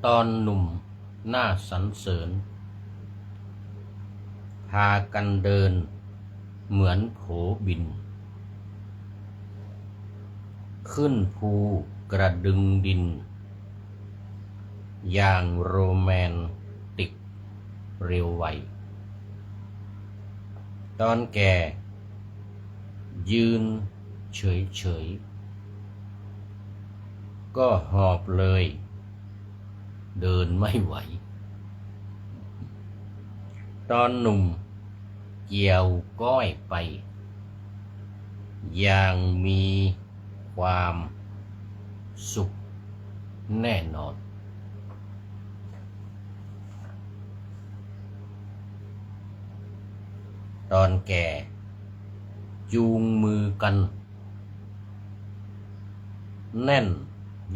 ตอนหนุ่มหน้าสรรเสริญพากันเดินเหมือนโผบินขึ้นภูกระดึงดินอย่างโรแมนติกเร็วไวตอนแก่ยืนเฉยๆก็หอบเลยเดินไม่ไหวตอนหนุ่มเกี่ยวก้อยไปอย่างมีความสุขแน่นอนตอนแก่จูงมือกันแน่น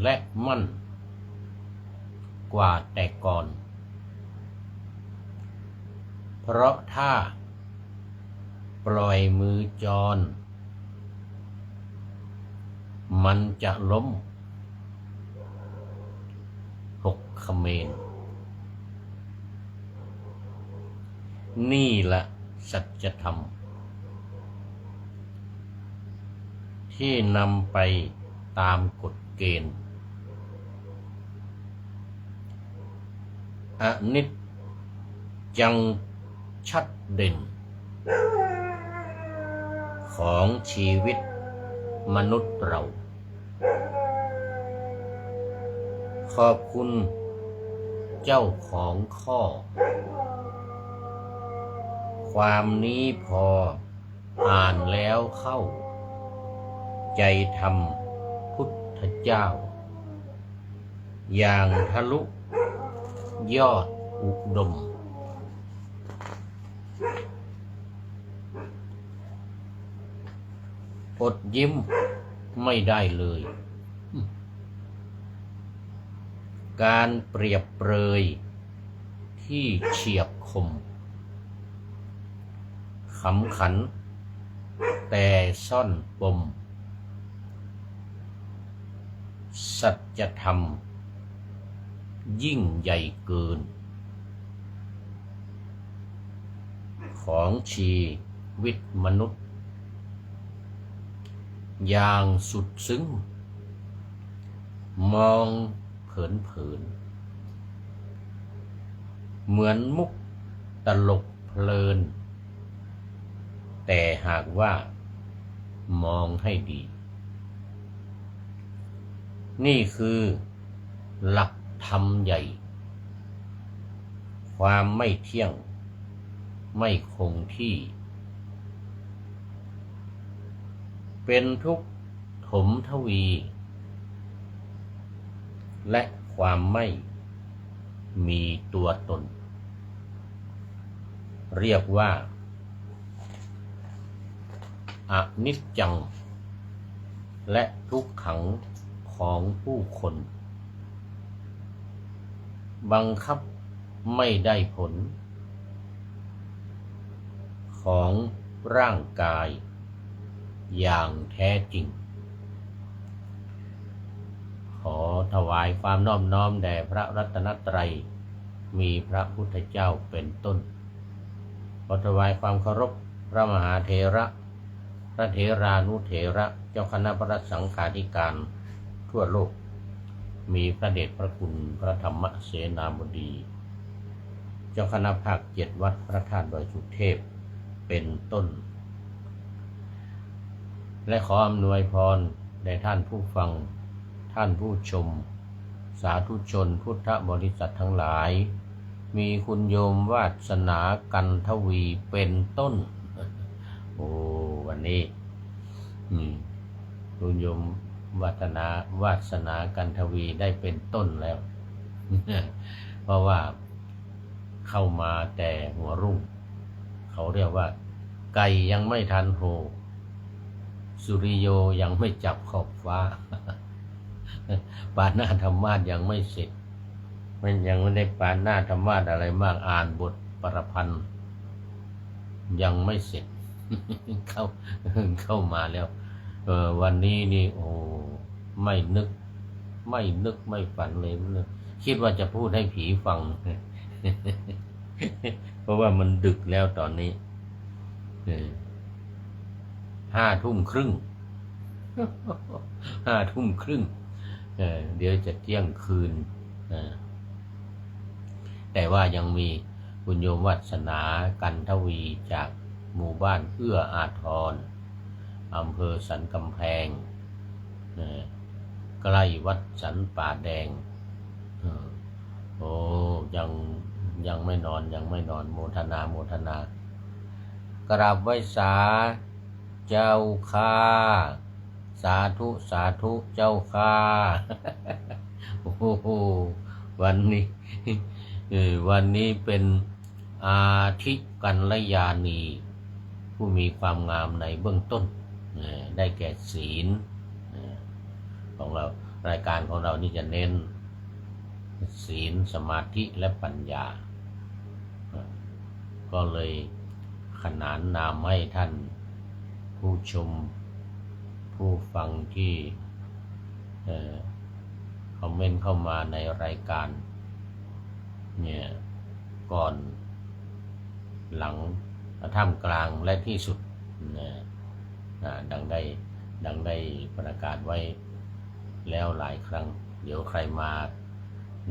และมั่นกว่าแต่ก่อนเพราะถ้าปล่อยมือจรมันจะล้มหกเขมรนี่แหละสัจธรรมที่นำไปตามกฎเกณฑ์อนิจจังชัดเด่นของชีวิตมนุษย์เราขอบคุณเจ้าของข้อความนี้พออ่านแล้วเข้าใจธรรมพุทธเจ้าอย่างทะลุยอดอุดมอดยิ้มไม่ได้เลยการเปรียบเปรยที่เฉียบคมขำขันแต่ซ่อนปมสัจธรรมยิ่งใหญ่เกินของชีวิตมนุษย์อย่างสุดซึ้งมองเผินเหมือนมุกตลกเพลินแต่หากว่ามองให้ดีนี่คือหลักธรรมใหญ่ความไม่เที่ยงไม่คงที่เป็นทุกข์ถมทวีและความไม่มีตัวตนเรียกว่าอนิจจังและทุกขังของผู้คนบังคับไม่ได้ผลของร่างกายอย่างแท้จริงขอถวายความนอบน้อมแด่พระรัตนตรัยมีพระพุทธเจ้าเป็นต้นขอถวายความเคารพพระมหาเถระพระเถรานุเถระเจ้าคณะพระสังฆาธิการทั่วโลกมีพระเดชพระคุณพระธรรมเสนาบดีเจ้าคณะภาค7วัดพระธาตุดอยสุเทพเป็นต้นและขออำนวยพรแด่ท่านผู้ฟังท่านผู้ชมสาธุชนพุทธบริษัททั้งหลายมีคุณโยมวาสนากันทวีเป็นต้นโอ้วันนี้คุณโยมวาสนากันทวีได้เป็นต้นแล้ว เพราะว่าเข้ามาแต่หัวรุ่งเขาเรียกว่าไก่ยังไม่ทันโหสุริโยยังไม่จับขอบฟ้า ปาณาธรรมาสยังไม่เสร็จมันยังไม่ได้ปาณาธรรมาสอะไรมากอ่านบทประพันธ์ยังไม่เสร็จ เข้ามาแล้ววันนี้นี่โอ้ไม่นึกไม่ฝันเลย คิดว่าจะพูดให้ผีฟัง เพราะว่ามันดึกแล้วตอนนี้5 ทุ่มครึ่ง 5 ทุ่มครึ่งเดี๋ยวจะเที่ยงคืนแต่ว่ายังมีคุณโยมวัสนากันทวีจากหมู่บ้านเอื้ออาทรอำเภอสันกำแพงใกล้วัดสันป่าแดงโอ้ยังไม่นอนโมทนากราบไหว้สาเจ้าค่ะสาธุเจ้าค่ะโอ้โหวันนี้เป็นอาทิกัลยาณีผู้มีความงามในเบื้องต้นได้แก่ศีลของเรารายการของเรานี่จะเน้นศีลสมาธิและปัญญาก็เลยขนานนามให้ท่านผู้ชมผู้ฟังที่คอมเมนต์เข้ามาในรายการเนี่ยก่อนหลังท่ามกลางและที่สุดดังได้ประกาศไว้แล้วหลายครั้งเดี๋ยวใครมา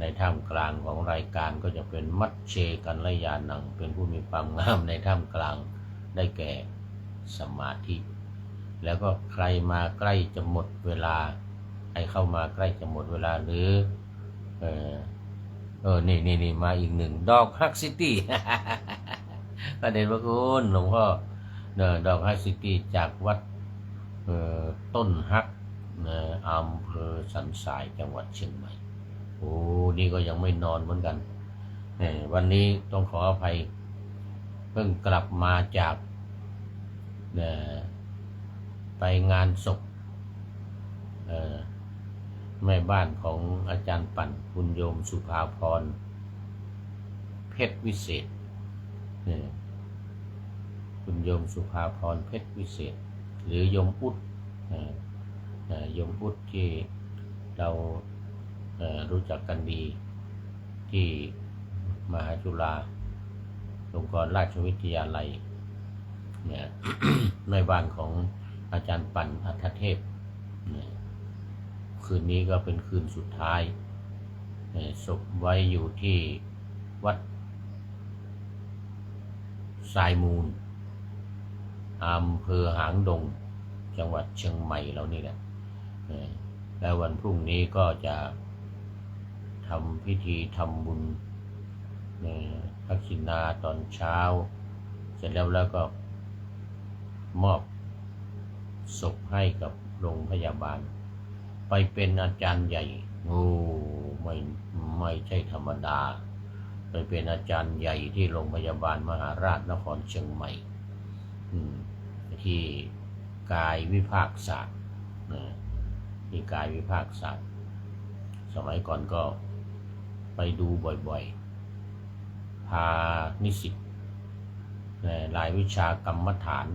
ในท่ามกลางของรายการก็จะเป็นมัชเชกัลยาณังเป็นผู้มีความงามในท่ามกลางได้แก่สมาธิแล้วก็ใครมาใกล้จะหมดเวลาใครเข้ามาใกล้จะหมดเวลาหรือนี่มาอีกหนึ่งดอกฮักซิตี้ ประเด็นว่าคุณหลวงพ่อดอกฮักซิตี้จากวัดต้นฮักอำเภอสันทรายจังหวัดเชียงใหม่โอ้นี่ก็ยังไม่นอนเหมือนกันวันนี้ต้องขออภัยเพิ่งกลับมาจากไปงานศพแม่บ้านของอาจารย์ปั่นคุณโยมสุภาพรเพชรวิเศษคุณโยมสุภาพรเพชรวิเศษหรือโยมอุดโยมอุดที่เรารู้จักกันดีที่มหาจุฬาลงกรณราชวิทยาลัยเนี่ย แม่บ้านของอาจารย์ปั่นอัฏฐเทพคืนนี้ก็เป็นคืนสุดท้ายศพไว้อยู่ที่วัดทรายมูลอำเภอหางดงจังหวัดเชียงใหม่เรานี่แหละแล้ววันพรุ่งนี้ก็จะทำพิธีทำบุญทักษิณาตอนเช้าเสร็จแล้วก็มอบศพให้กับโรงพยาบาลไปเป็นอาจารย์ใหญ่โอ้ไม่ใช่ธรรมดาไปเป็นอาจารย์ใหญ่ที่โรงพยาบาลมหาราชนครเชียงใหม่ที่กายวิภาคศาสตร์ที่กายวิภาคศาสตร์สมัยก่อนก็ไปดูบ่อยๆพานิสิตรายวิชากรรมฐาน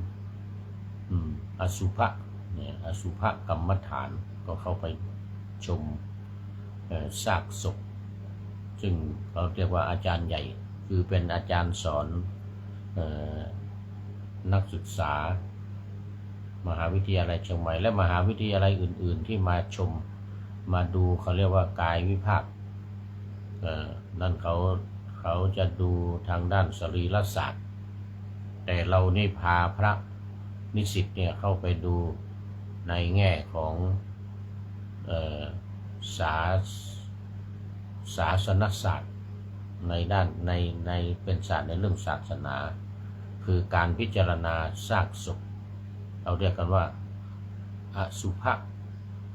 อสุภกรรมฐานก็เข้าไปชมซากศพซึ่งเราเรียกว่าอาจารย์ใหญ่คือเป็นอาจารย์สอนนักศึกษามหาวิทยาลัยเชียงใหม่และมหาวิทยาลัยอื่นๆที่มาชมมาดูเขาเรียกว่ากายวิภาคนั่นเขาจะดูทางด้านสรีรศาสตร์แต่เรานี่พาพระนิสิตเนี่ยเข้าไปดูในแง่ของศาสนศาสตร์ในด้านในเป็นศาสตร์ในเรื่องศาสนาคือการพิจารณาซากศพเราเรียกกันว่าอสุภ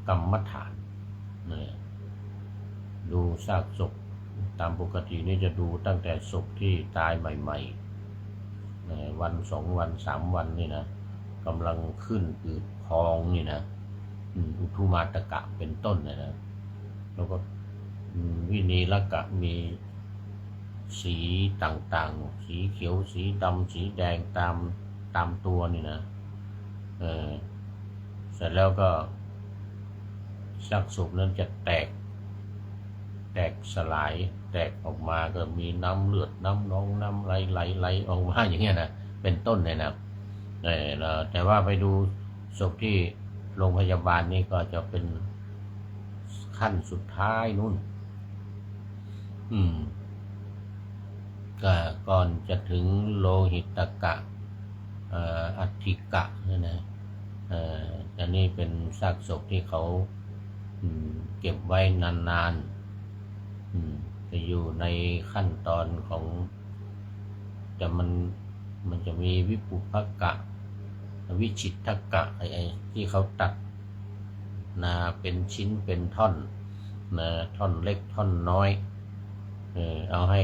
กรรมฐานดูซากศพตามปกตินี่จะดูตั้งแต่ศพที่ตายใหม่ๆวัน2 วัน3 วันนี่นะกำลังขึ้นอืดพองนี่นะอุทุมาตกะเป็นต้นนะแล้วก็วินีลกะมีสีต่างๆสีเขียวสีดำสีแดงตามตัวนี่นะเสร็จแล้วก็ซากศพนั้นจะแต กสลายแตกออกมาก็มีน้ำเลือดน้ำนองน้ำไหลออกมาอย่างเงี้ยนะเป็นต้นเนี่ยนะแต่ว่าไปดูศพที่โรงพยาบาลนี่ก็จะเป็นขั้นสุดท้ายนู่นก็ก่อนจะถึงโลหิตกะอัฐิกะเนี่ยนะอันนี้เป็นซากศพที่เขาเก็บไว้นานๆจะอยู่ในขั้นตอนของมันจะมีวิปุพกะวิชิตกะไอ้ที่เขาตัดเป็นชิ้นเป็นท่อนท่อนเล็กท่อนน้อยเอาให้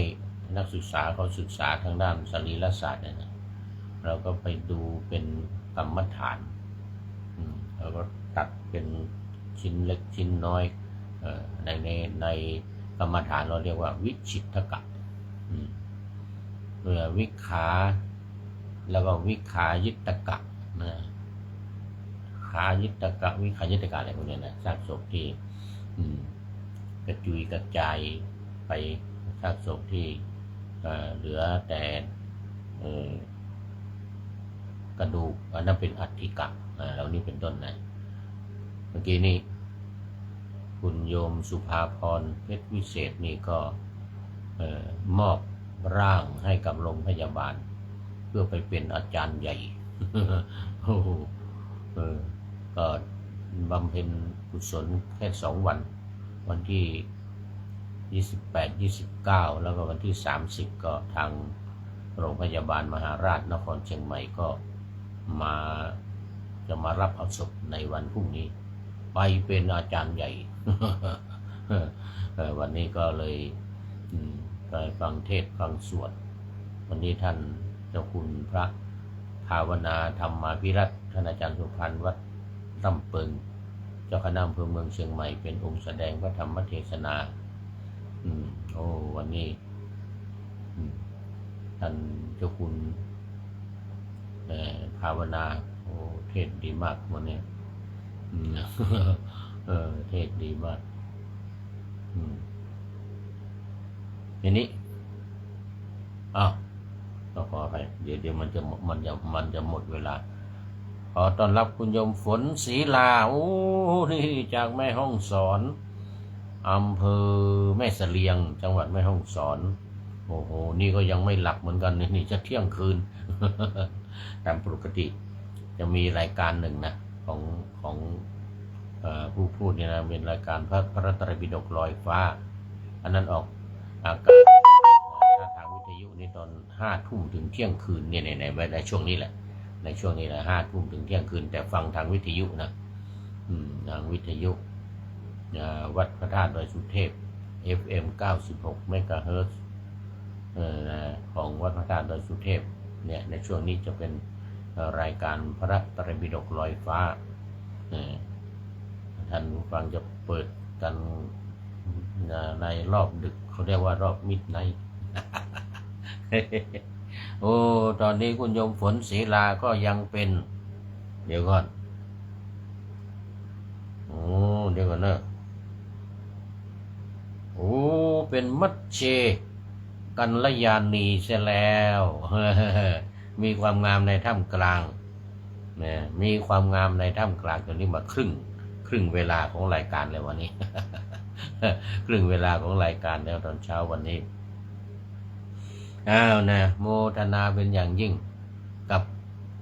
นักศึกษาเขาศึกษาทางด้านสรีรศาสตร์เนี่ยนะเราก็ไปดูเป็นกรรมฐานแล้วก็ตัดเป็นชิ้นเล็กชิ้นน้อยในกรรมฐานเราเรียกว่าวิชิตกะวิขาแล้วก็วิขายิตกะขายิตกะวิขายิตกะอะไรพวกนี้นะซากศพที่กระจุยกระจายไปซากศพที่เหลือแต่กระดูกอันนั้นเป็นอัฐิกะเหล่านี้เป็นต้นนะเมื่อกี้นี้คุณโยมสุภาพรเพชรวิเศษนี่ก็มอบร่างให้กับโรงพยาบาลเพื่อไปเป็นอาจารย์ใหญ่ ก็บำเพ็ญกุศลแค่2 วันที่28-29แล้วก็วันที่30ก็ทางโรงพยาบาลมหาราชนครเชียงใหม่ก็จะมารับเอาศพในวันพรุ่งนี้ไปเป็นอาจารย์ใหญ่ วันนี้ก็เลยไปฟังเทศน์ฟังสวดวันนี้ท่านเจ้าคุณพระภาวนาธรรมาภิรัตน์ท่านอาจารย์สุพรรณวัดตำเปิงเจ้าคณะอำเภอเมืองเชียงใหม่เป็นองค์แสดงพระธรรมเทศนาวันนี้ท่านเจ้าคุณภาวนาเทศดีมากวันนี้เทศดีมากทีนี้ต้องขอไปเดี๋ยวมันจะหมดเวลาขอต้อนรับคุณโยมฝนศรีลานี่จากแม่ฮ่องสอนอำเภอแม่เสลียงจังหวัดแม่ฮ่องสอนโอ้โหนี่ก็ยังไม่หลับเหมือนกันนี่จะเที่ยงคืน ตามปกติจะมีรายการหนึ่งนะของผู้พูดเนี่ยนะเป็นรายการพระไตรปิฎกลอยฟ้าอันนั้นออกอากาศทางวิทยุนี่ตอน5 ทุ่มถึงเที่ยงคืนเนี่ยในช่วงนี้แหละในช่วงนี้แหละ5 ทุ่มถึงเที่ยงคืนแต่ฟังทางวิทยุนะทางวิทยุวัดพระธาตุดอยสุเทพ FM 96 เมกะเฮิรตซ์ของวัดพระธาตุดอยสุเทพเนี่ยในช่วงนี้จะเป็นรายการพระไตรปิฎกลอยฟ้าท่านผู้ฟังจะเปิดกันในรอบดึกเขาเรียกว่ารอบมิดไนท์ ตอนนี้คุณโยมฝนศรีลาก็ยังเป็นเดี๋ยวก่อนเดี๋ยวก่อนนะเป็นมัชเชกัลยาณีเสียแล้ว มีความงามในท่ามกลางมีความงามในท่ามกลางตอนนี้มาครึ่งเวลาของรายการเลยวันนี้ ครึ่งเวลาของรายการแล้วตอนเช้าวันนี้โมทนาเป็นอย่างยิ่งกับ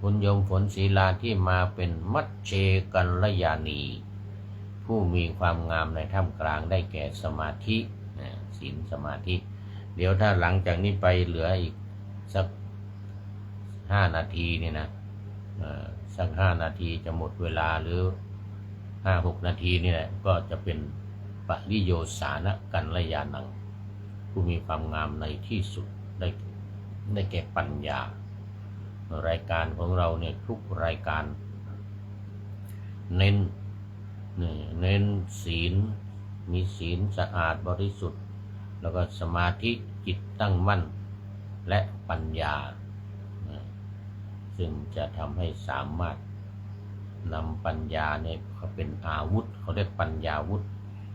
คุณโยมฝนศรีลาที่มาเป็นมัชเชกัลยาณีผู้มีความงามในท่ามกลางได้แก่สมาธิศีลสมาธิเดี๋ยวถ้าหลังจากนี้ไปเหลืออีกสัก5 นาทีนี่นะสัก5 นาทีจะหมดเวลาหรือ5-6 นาทีนี่แหละก็จะเป็นปริโยสานกัลยาณังผู้มีความงามในที่สุดได้แก่ปัญญารายการของเราเนี่ยทุกรายการเน้นศีลมีศีลสะอาดบริสุทธิ์แล้วก็สมาธิจิตตั้งมั่นและปัญญาซึ่งจะทำให้สามารถนำปัญญาเนี่ยเขาเป็นอาวุธเขาเรียกปัญญาวุธ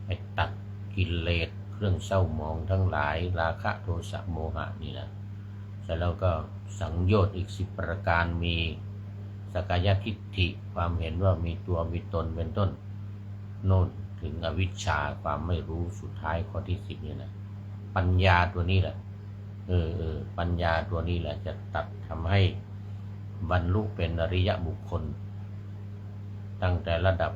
ไปตัดกิเลส เครื่องเศร้าหมองทั้งหลายราคะโทสะโมหะนี่นะเสร็จแล้วก็สังโยชน์อีก10 ประการมีสักกายทิฏฐิความเห็นว่ามีตัวมีตนเป็นต้นโน่นถึงอวิชชาความไม่รู้สุดท้ายข้อที่10เนี่ยนะปัญญาตัวนี้แหละปัญญาตัวนี้แหละจะตัดทำให้บรรลุเป็นอริยบุคคลตั้งแต่ระดับ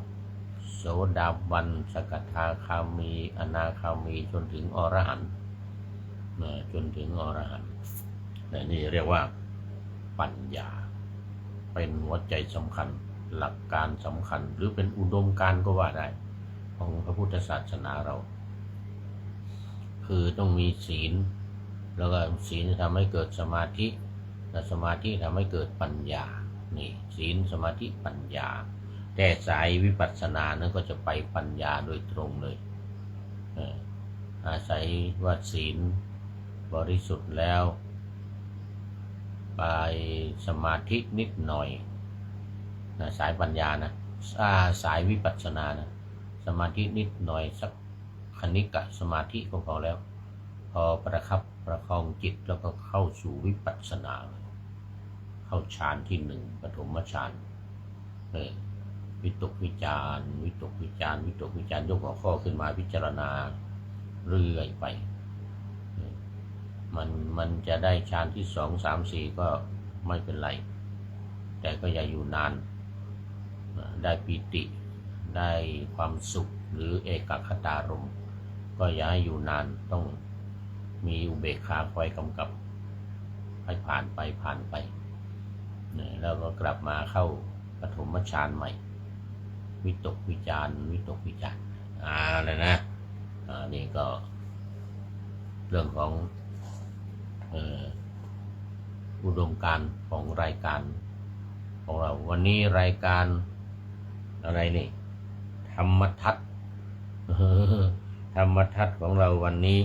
โสดาบันสกทาคามีอนาคามีจนถึงอรหันต์จนถึงอรหันต์นี่เรียกว่าปัญญาเป็นหัวใจสำคัญหลักการสำคัญหรือเป็นอุดมการณ์ก็ว่าได้ของพระพุทธศาสนาเราคือต้องมีศีลแล้วก็ศีลทำให้เกิดสมาธิและสมาธิทำให้เกิดปัญญานี่ศีลสมาธิปัญญาแต่สายวิปัสสนานั้นก็จะไปปัญญาโดยตรงเลยอาศัยว่าศีลบริสุทธิ์แล้วไปสมาธินิดหน่อยสายปัญญานะสายวิปัสสนานะสมาธินิดหน่อยสักคณิกะสมาธิก็พอแล้วพอประคับประคองจิตแล้วก็เข้าสู่วิปัสสนาเข้าฌานที่1ปฐมฌานวิตกวิจารวิตกวิจารวิตกวิจารยกหัวข้อขึ้นมาพิจารณาเรื่อยไปมันจะได้ฌานที่2 3 4ก็ไม่เป็นไรแต่ก็อย่าอยู่นานได้ปิติได้ความสุขหรือเอกคตารมณ์ก็อย่าให้อยู่นานต้องมีอุเบกขาคอยกำกับให้ผ่านไปแล้วก็กลับมาเข้าปฐมฌานใหม่วิตกวิจารเลยนะนี่ก็เรื่องของอุดมการณ์ของรายการของเราวันนี้รายการอะไรนี่ธรรมทัศน์ธรรมทัศน์ของเราวันนี้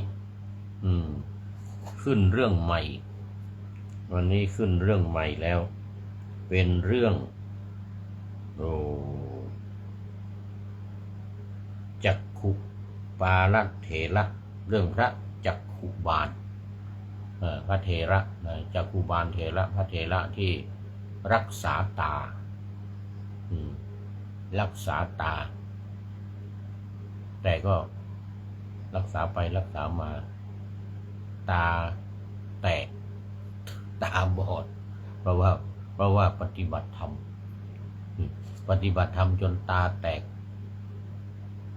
ขึ้นเรื่องใหม่วันนี้ขึ้นเรื่องใหม่แล้วเป็นเรื่องจักขุปาลเถระเรื่องพระจักขุบาลพระเถระจักขุบาลเถระพระเถระที่รักษาตารักษาตาแต่ก็รักษาไปรักษามาตาแตกตาบอดเพราะว่าปฏิบัติธรรมจนตาแตก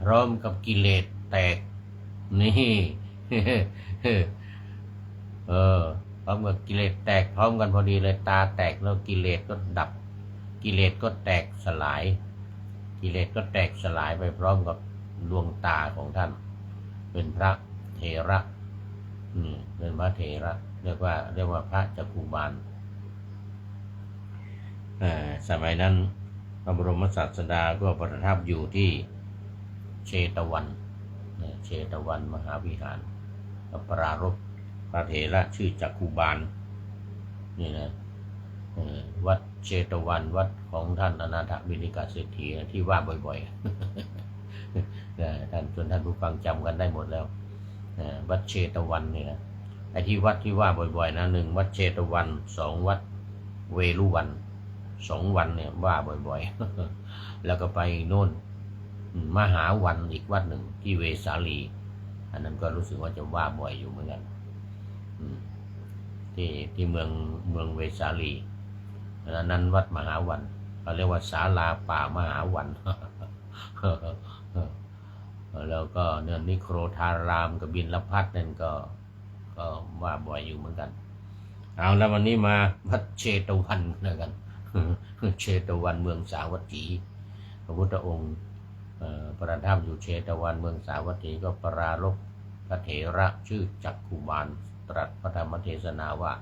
พร้อมกับกิเลสแตกนี่พร้อมกับกิเลสแตกพร้อมกันพอดีเลยตาแตกแล้วกิเลสก็ดับกิเลสก็แตกสลายกิเลสก็แตกสลายไปพร้อมกับดวงตาของท่านเป็นพระเถระเป็นพระเถระเรียกว่าพระจักขุบาลสมัยนั้นพระบรมศาสดาก็ประทับอยู่ที่เชตวันมหาวิหารปรารภพระเถระชื่อจักขุบาลนี่นะวัดเชตวันวัดของท่านอนาถบิณฑิกเศรษฐีที่ว่าบ่อยๆท่านผู้ฟังจำกันได้หมดแล้ววัดเชตวันนี่นะไอ้ที่วัดที่ว่าบ่อยๆนะ1วัดเชตวัน2วัดเวรุวัน2วันเนี่ยว่าบ่อยๆแล้วก็ไปโน่นมหาวันอีกวัดหนึ่งที่เวสาลีอันนั้นก็รู้สึกว่าจะว่าบ่อยอยู่เหมือนกันที่เมืองเวสาลีอันนั้นวัดมหาวันเขาเรียกว่าศาลาป่ามหาวันแล้วก็เนี่ยนิโครธารามกับบิณฑพัทนั่นก็ว่าบ่อยอยู่เหมือนกันเอาแล้ววันนี้มาวัดเชตวันกันเชตวันเมืองสาวัตถีพระพุทธองค์ประทับอยู่เชตวันเมืองสาวัตถีก็ปรารภพระเถระชื่อจักขุบาลตรัสพระธรรมเทศนาว่า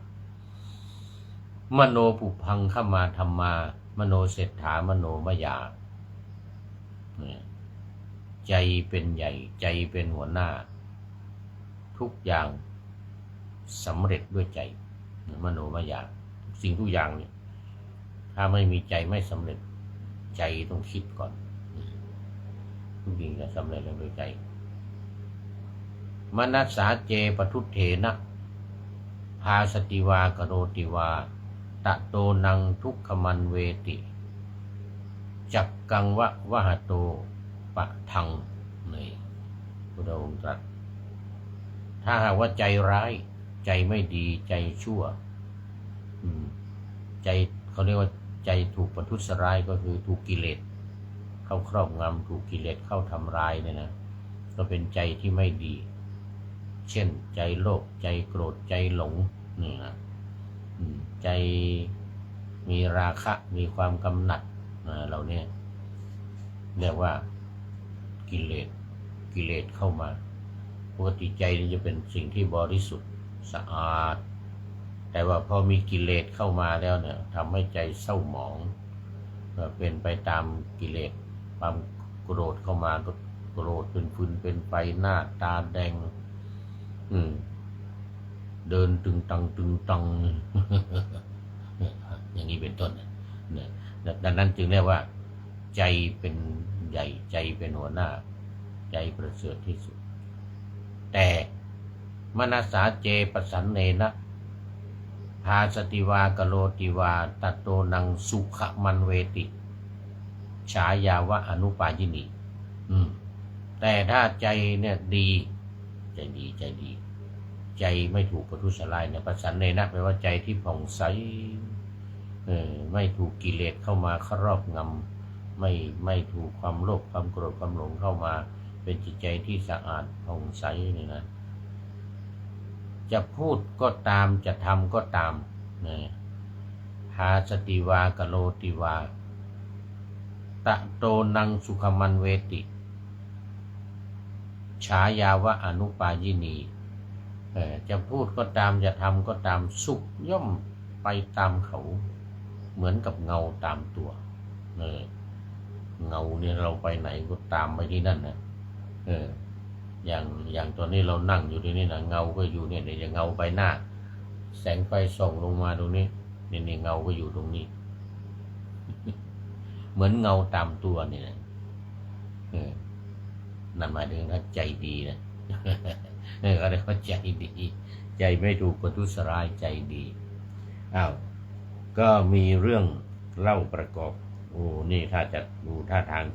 มโนปุพังขมาธรรมามโนเศรษฐามโนมยาใจเป็นใหญ่ใจเป็นหัวหน้าทุกอย่างสำเร็จด้วยใจมโนมยาสิ่งทุกอย่างเนี่ยถ้าไม่มีใจไม่สำเร็จใจต้องคิดก่อนทุกอย่างจะสำเร็จด้วยใจ มนัสสาเจปทุเถนะภาสติวากโรติวาตะโตนังทุกขมันเวติจักกังวะหะโตปะทังนี่พระองค์ตรัสถ้าหากว่าใจร้ายใจไม่ดีใจชั่วใจเขาเรียกว่าใจถูกประทุษร้ายก็คือถูกกิเลสเข้าครอบงำถูกกิเลสเข้าทำร้ายเนี่ยนะก็เป็นใจที่ไม่ดีเช่นใจโลภใจโกรธใจหลงนี่นะใจมีราคะมีความกำหนัดเราเนี่ยเรียกว่ากิเลสเข้ามาปกติใจนี่จะเป็นสิ่งที่บริสุทธิ์สะอาดแต่ว่าพอมีกิเลสเข้ามาแล้วเนี่ยทำให้ใจเศร้าหมองเป็นไปตามกิเลสความโกรธเข้ามาก็โกรธเป็นฟืนเป็นไฟหน้าตาแดงเดินตึงตัง อย่างนี้เป็นต้นเนี่ยดังนั้นจึงเรียกว่าใจเป็นใหญ่ใจเป็นหัวหน้าใจประเสริฐที่สุดแต่มนัสสาเจปสันเนนะภาสติวากโรติวาตโตนังสุขมันเวติฉายาวะอนุปายินีแต่ถ้าใจเนี่ยดีใจไม่ถูกประทุษร้ายเนี่ยปสันเนนะแปลว่าใจที่ผ่องใสไม่ถูกกิเลสเข้ามาครอบงำไม่ถูกความโลภความโกรธความหลงเข้ามาเป็นจิตใจที่สะอาดผ่องใสนี่นะจะพูดก็ตามจะทำก็ตามภาสติวากโรติวาตะโตนังสุขมันเวติฉายาวะอนุปายินีจะพูดก็ตามจะทำก็ตามสุขย่อมไปตามเขาเหมือนกับเงาตามตัวเงาเนี่ยเราไปไหนก็ตามไปที่นั่นนะอย่างตอนนี้เรานั่งอยู่ที่นี่นะเงาก็อยู่เนี่ยเดี๋ยวเงาไปหน้าแสงไฟส่องลงมาตรงนี้นี่เงาก็อยู่ตรงนี้ เหมือนเงาตามตัวนี่นะนั่นหมายถึงถ้าใจดีนะก็เรียกว่าใจดีใจไม่ถูกประทุษร้ายใจดีก็มีเรื่องเล่าประกอบนี่ถ้าจะดูท่าทาง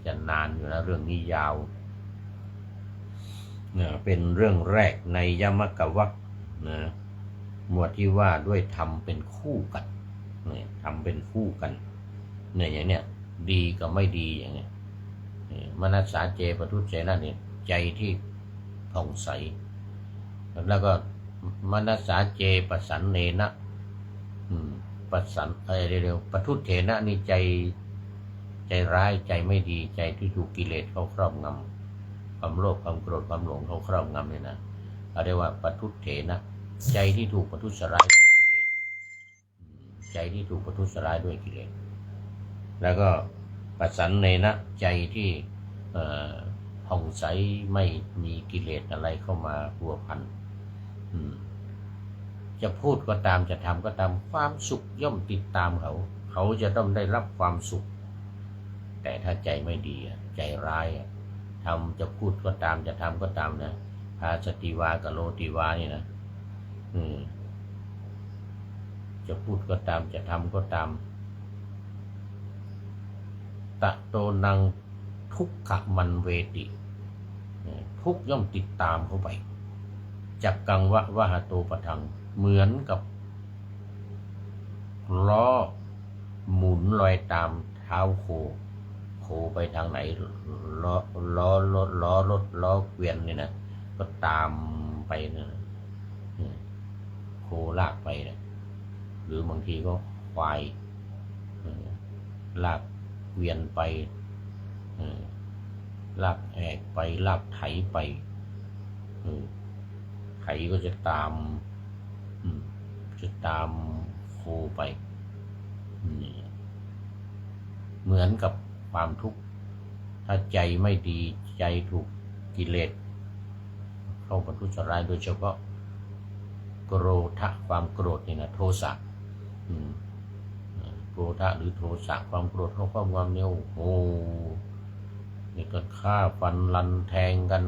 จะนานอยู่นะเรื่องนี้ยาวเป็นเรื่องแรกในยมกวรรคหมวดที่ว่าด้วยธรรมเป็นคู่กันธรรมเป็นคู่กันอย่างเนี้ยดีกับไม่ดีอย่างเนี้ยมนัสสาเจปทุเจนะเนี่ยใจที่ผ่องใสแล้วก็มนัสสาเจปสันเนนะปสันเร็วปทุเถนะนี่ใจร้ายใจไม่ดีใจที่ถูกกิเลสเข้าครอบงำความโลภความโกรธความหลงเข้าครอบงำเนี่ยนะเรียกว่าปทุเถนะใจที่ถูกประทุษร้ายด้วยกิเลสใจที่ถูกประทุษร้ายด้วยกิเลสแล้วก็ปสันเนนะใจที่ผ่องใสไม่มีกิเลสอะไรเข้ามาพัวพันจะพูดก็ตามจะทำก็ตามความสุขย่อมติดตามเขาจะต้องได้รับความสุขแต่ถ้าใจไม่ดีใจร้ายจะพูดก็ตามจะทำก็ตามนะภาสติวากโรติวานี่นะจะพูดก็ตามจะทำก็ตามตะโตนังทุกขมันเวติทุกย่อมติดตามเข้าไปจักกังวะหะโตปะทังเหมือนกับล้อหมุนลอยตามเท้าโคไปทางไหนล้อรถล้อเกวียนนี่นะก็ตามไปนะโคลากไปนะหรือบางทีก็ควายลากเกวียนไปลากแอกไปลากไถไปไถก็จะตามโคไปเหมือนกับความทุกข์ถ้าใจไม่ดีใจถูกกิเลสเข้าประทุษร้ายโดยเฉพาะโกรธะความโกรธนี่นะโทสะโกรธะหรือโทสะความโกรธเข้าครอบงำเนี่ยโอ้นี่ก็ฆ่าฟันลันแทงกัน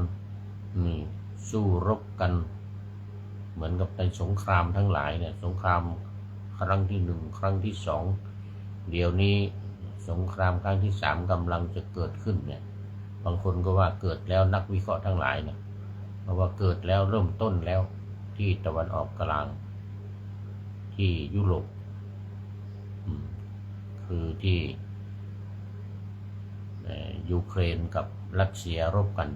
นี่สู้รบกันเหมือนกับในสงครามทั้งหลายเนี่ยสงครามครั้งที่หนึ่งครั้งที่สองเดี๋ยวนี้สงครามครั้งที่สามกำลังจะเกิดขึ้นเนี่ยบางคนก็ว่าเกิดแล้วนักวิเคราะห์ทั้งหลายเนี่ยเพราะว่าเกิดแล้วเริ่มต้นแล้วที่ตะวันออกกลางที่ยุโรปคือที่ยูเครนกับรัสเซียรบกัน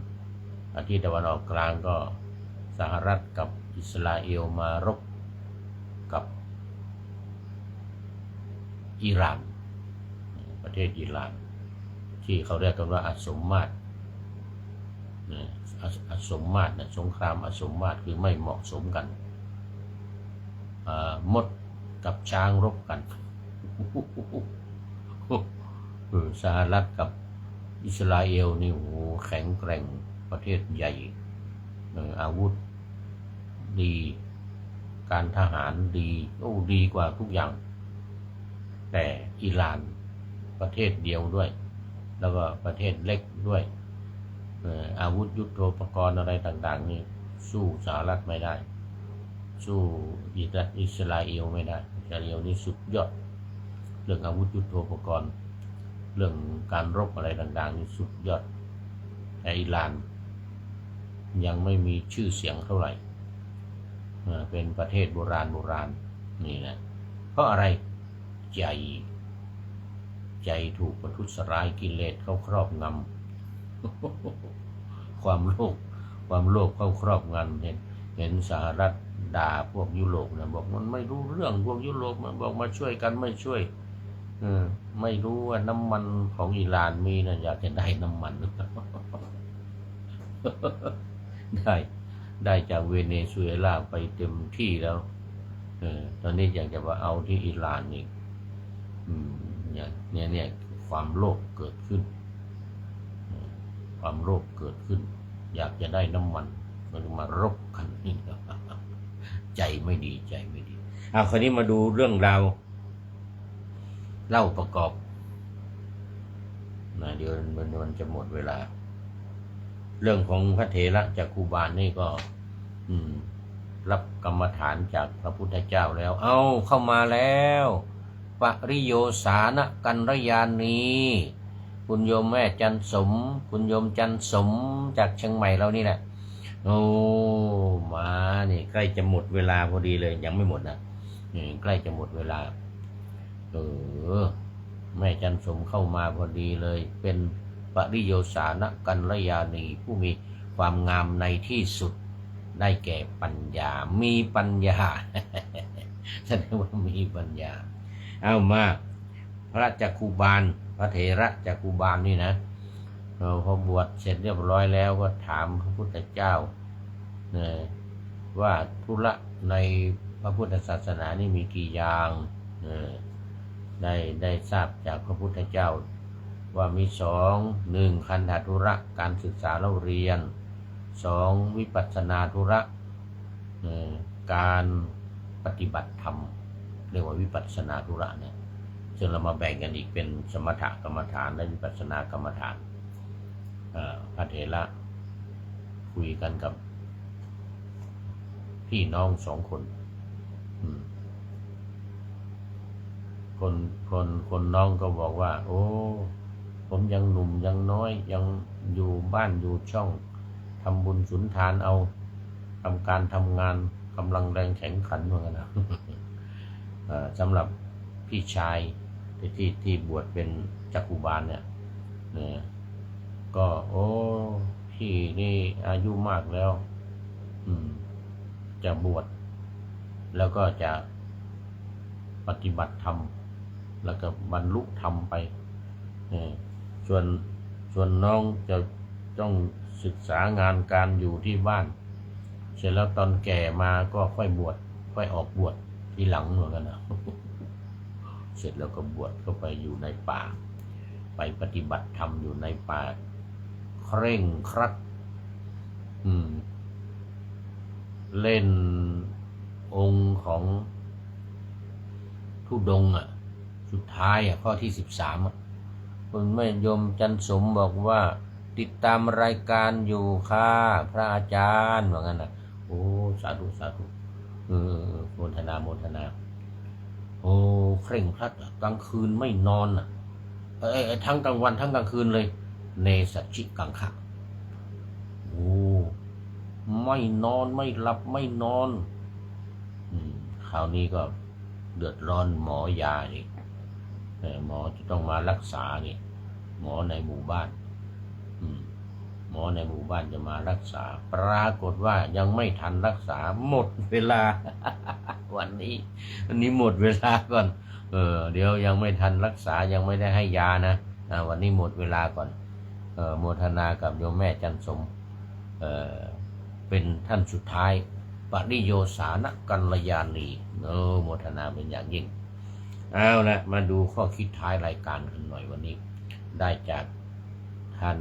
ที่ตะวันออกกลางก็สหรัฐกับอิสราเอลมารบกับอิหร่านประเทศอิหร่านที่เขาเรียกกันว่าอสมมาตรอสมมาตรนะสงครามอสมมาตรคือไม่เหมาะสมกันมดกับช้างรบกันสหรัฐกับอิสราเอลนี่โหแข็งแกร่งประเทศใหญ่อาวุธดีการทหารดีดีกว่าทุกอย่างแต่อิหร่านประเทศเดียวด้วยแล้วก็ประเทศเล็กด้วยอาวุธยุทโธปกรณ์อะไรต่างๆนี่สู้สหรัฐไม่ได้สู้อิสราเอลไม่ได้อิสราเอลนี่สุดยอดเรื่องอาวุธยุทโธปกรณ์เรื่องการรบอะไรต่างๆนี่สุดยอดแต่อิหร่านยังไม่มีชื่อเสียงเท่าไหร่เป็นประเทศโบราณนี่นะเพราะอะไรใจถูกประทุษร้ายกิเลสเข้าครอบงำความโลภเข้าครอบงำเห็นสหรัฐด่าพวกยุโรปนะบอกมันไม่รู้เรื่องพวกยุโรปมันบอกมาช่วยกันไม่ช่วยไม่รู้ว่าน้ำมันของอิหร่านมีนะอยากจะได้น้ำมัน ได้จากเวเนซุเอลาไปเต็มที่แล้วตอนนี้อยากจะว่าเอาที่อิหร่านอีกเนี่ยความโลภเกิดขึ้นความโลภเกิดขึ้นอยากจะได้น้ำมันมันมารบกันนี่ใจไม่ดีคราวนี้มาดูเรื่องราวเล่าประกอบเดี๋ยวมันจะหมดเวลาเรื่องของพระเถระจากครูบาลนี่ก็รับกรรมฐานจากพระพุทธเจ้าแล้วเข้ามาแล้วปริโยสานกัลยาณีคุณโยมแม่จันสมคุณโยมจันสมจากเชียงใหม่เรานี่แหละมานี่ใกล้จะหมดเวลาพอดีเลยยังไม่หมดนะใกล้จะหมดเวลาแม่จันสมเข้ามาพอดีเลยเป็นปริโยสานกัลยาณีผู้มีความงามในที่สุดได้แก่ปัญญามีปัญญา แสดงว่ามีปัญญามาพระจักขุบาลพระเถระจักขุบาลนี่นะพอบวชเสร็จเรียบร้อยแล้วก็ถามพระพุทธเจ้าว่าธุระในพระพุทธศาสนานี่มีกี่อย่างได้ทราบจากพระพุทธเจ้าว่ามี1 คันธธุระการศึกษาเล่าเรียน2 วิปัสสนาธุระการปฏิบัติธรรมเรียกว่าวิปัสสนาธุระเนี่ยซึ่งเรามาแบ่งกันอีกเป็นสมถกรรมฐานและวิปัสสนากรรมฐานพระเถระคุยกันกับพี่น้อง2 คนคนน้องก็บอกว่าโอ้ผมยังหนุ่มยังน้อยยังอยู่บ้านอยู่ช่องทำบุญสุนทานเอาทำการทำงานกำลังแรงแข็งขันเหมือนกันนะสำหรับพี่ชายที่บวชเป็นจักขุบาลเนี่ยก็โอ้พี่นี่อายุมากแล้วจะบวชแล้วก็จะปฏิบัติธรรมแล้วก็บรรลุธรรมไปส่วนน้องจะต้องศึกษางานการอยู่ที่บ้านเสร็จแล้วตอนแก่มาก็ค่อยบวชค่อยออกบวชทีหลังเหมือนกันนะ เสร็จแล้วก็บวชเข้าไปอยู่ในป่าไปปฏิบัติธรรมอยู่ในป่าเคร่งครัดเล่นองค์ของธุดงค์สุดท้ายข้อที่13คุณแม่โยมจันสมบอกว่า ติดตามรายการอยู่ค่ะพระอาจารย์ว่างั้นนะโอ้สาธุสาธุโมทนาโมทนาโอ้เคร่งครัดกลางคืนไม่นอนทั้งกลางวันทั้งกลางคืนเลยเนสัชชิกังคะโอ้ไม่นอนไม่หลับไม่นอนคราวนี้ก็เดือดร้อนหมอยานี่หมอจะต้องมารักษานี่หมอในหมู่บ้านหมอในหมู่บ้านจะมารักษาปรากฏว่ายังไม่ทันรักษาหมดเวลา วันนี้หมดเวลาก่อนเดี๋ยวยังไม่ทันรักษายังไม่ได้ให้ยานะวันนี้หมดเวลาก่อนโมทนากับโยมแม่จันสมเป็นท่านสุดท้ายปริโยสานกัลยาณีโมทนาเป็นอย่างยิ่งเอาละมาดูข้อคิดท้ายรายการกันหน่อยวันนี้ได้จากท่า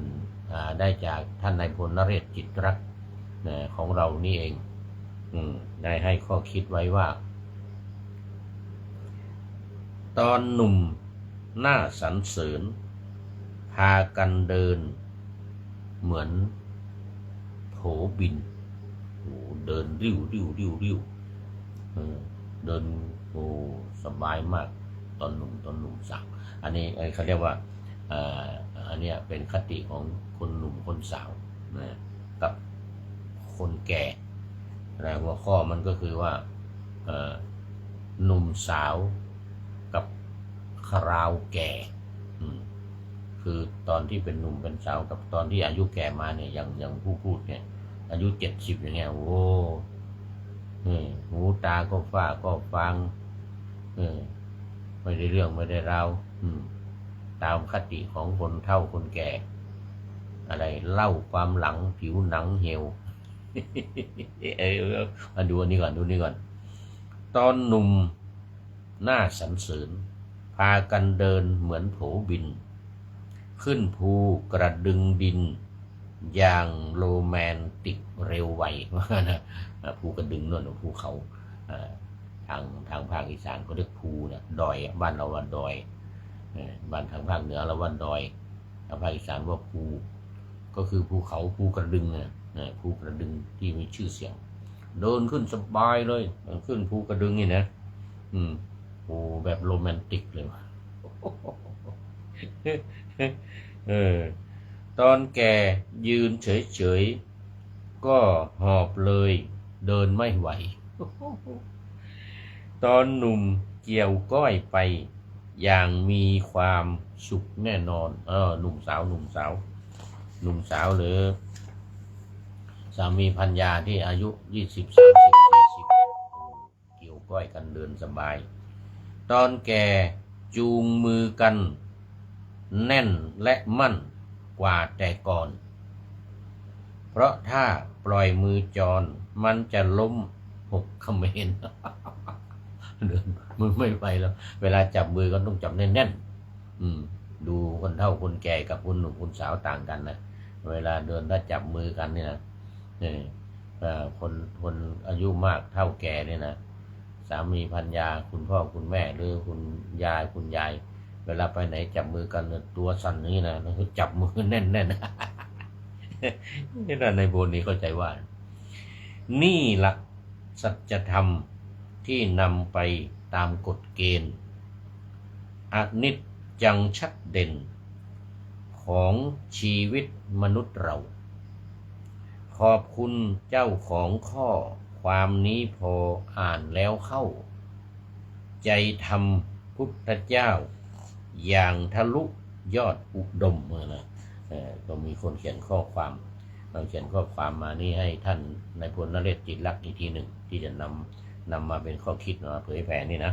นนายพลนเรศจิตรักของเรานี่เองได้ให้ข้อคิดไว้ว่าตอนหนุ่มหน้าสรรเสริญพากันเดินเหมือนโผบินเดินริ้วเดินสบายมากตอนหนุ่มสาวอันนี้เขาเรียกว่าอันนี้เป็นคติของคนหนุ่มคนสาวกับคนแก่หัวข้อมันก็คือว่าหนุ่มสาวกับคราวแก่คือตอนที่เป็นหนุ่มเป็นสาวกับตอนที่อายุแก่มาเนี่ยอย่างผู้พูดเนี่ยอายุ70อย่างเงี้ยโอ้หูตาก็ฝ้าก็ฟังไม่ได้เรื่องไม่ได้ราวตามคติของคนเฒ่าคนแก่อะไรเล่าความหลังผิวหนังเหี่ยว มาดูอันนี้ก่อนตอนหนุ่มหน้าสรรเสริญพากันเดินเหมือนโผบินขึ้นภูกระดึงดินอย่างโรแมนติกเร็วไวนะภูกระดึงนั่นภูเขาทางภาคอีสานก็เรียกภูนะดอยบ้านเราว่าดอยบ้านทางภาคเหนือเราว่าดอยทางภาคอีสานว่าภูก็คือภูเขาภูกระดึงภูกระดึงที่มีชื่อเสียงเดินขึ้นสบายเลยขึ้นภูกระดึงนี่นะโอ้แบบโรแมนติกเลยว่ะ ตอนแก่ยืนเฉยๆก็หอบเลยเดินไม่ไหว ตอนหนุ่มเกี่ยวก้อยไปอย่างมีความสุขแน่นอนหนุ่มสาวหรือสามีภรรยาที่อายุ20 30 40เกี่ยวก้อยกันเดินสบายตอนแก่จูงมือกันแน่นและมั่นกว่าแต่ก่อนเพราะถ้าปล่อยมือจรมันจะล้มหกเขมร เดินมือไม่ไปแล้วเวลาจับมือก็ต้องจับแน่นๆดูคนเฒ่าคนแก่กับคนหนุ่มคนสาวต่างกันนะเวลาเดินถ้าจับมือกันนี่นะคนอายุมากเฒ่าแก่นี่นะสามีภรรยาคุณพ่อคุณแม่หรือคุณยายเวลาไปไหนจับมือกันตัวสั่นนี่นะจับมือแน่นๆ นี่นะในโบสถ์นี้เข้าใจว่านี่หลักสัจธรรมที่นำไปตามกฎเกณฑ์อนิจจังชัดเด่นของชีวิตมนุษย์เราขอบคุณเจ้าของข้อความนี้พออ่านแล้วเข้าใจธรรมพุทธเจ้าอย่างทะลุยอดอุดมนะก็มีคนเขียนข้อความมานี่ให้ท่านนายพลนเรศจิตรักอีกทีหนึ่งที่จะนำมาเป็นข้อคิดมาเผยแผ่นี่นะ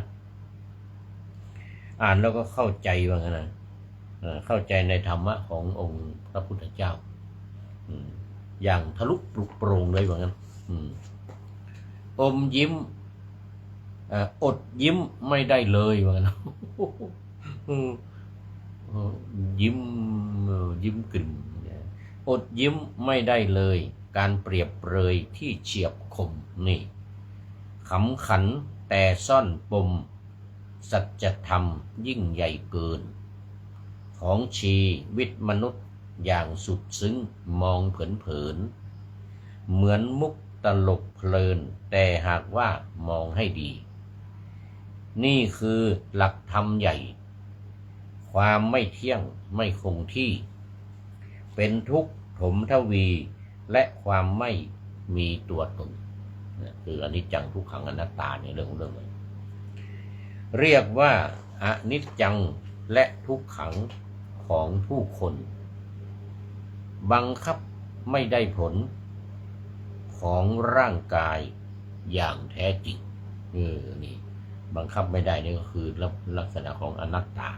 อ่านแล้วก็เข้าใจว่างั้นนะเข้าใจในธรรมะขององค์พระพุทธเจ้าอย่างทะลุปลุกโปร่งเลยว่างั้นอมยิ้มอดยิ้มไม่ได้เลยว่างั้นยิ้มกลิ่นอดยิ้มไม่ได้เลยการเปรียบเปรยที่เฉียบคมนี่ขำขันแต่ซ่อนปมสัจธรรมยิ่งใหญ่เกินของชีวิตมนุษย์ อย่างสุดซึ้งมองเผินๆเหมือนมุกตลกเพลินแต่หากว่ามองให้ดีนี่คือหลักธรรมใหญ่ความไม่เที่ยงไม่คงที่เป็นทุกข์ถมทวีและความไม่มีตัวตนคืออนิจจังทุกขังอนัตตาในเรื่องเลยเรียกว่าอนิจจังและทุกขังของผู้คนบังคับไม่ได้ผลของร่างกายอย่างแท้จริงนี่บังคับไม่ได้นี่ก็คือลักษณะของอนัตตา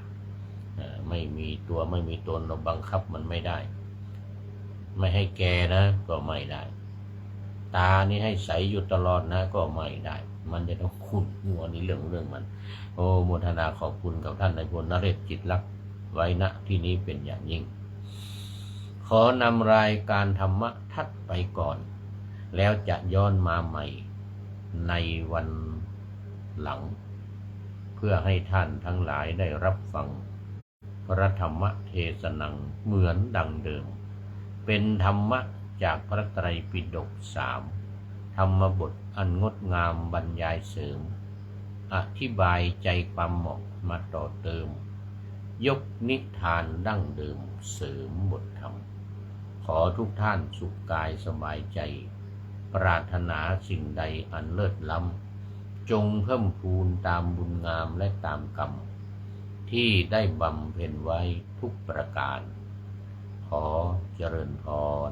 ไม่มีตัวไม่มีตนเราบังคับมันไม่ได้ไม่ให้แก่นะก็ไม่ได้ตานี่ให้ใสอยู่ตลอดนะก็ไม่ได้มันจะต้องขุ่นหัวนี่เรื่องมันโอ้โมทนาขอบคุณกับท่านนายพลนเรศจิตลักษณ์ไว้ณที่นี้เป็นอย่างยิ่งขอนำรายการธรรมะทัดไปก่อนแล้วจะย้อนมาใหม่ในวันหลังเพื่อให้ท่านทั้งหลายได้รับฟังพระธรรมเทศนังเหมือนดังเดิมเป็นธรรมะจากพระไตรปิฎก3ธรรมบทอันงดงามบรรยายเสริมอธิบายใจความเหมาะมาต่อเติมยกนิทานดั้งเดิมเสริมบทธรรมขอทุกท่านสุขกายสบายใจปรารถนาสิ่งใดอันเลิศล้ำจงเพิ่มพูนตามบุญงามและตามกรรมที่ได้บำเพ็ญไว้ทุกประการขอเจริญพร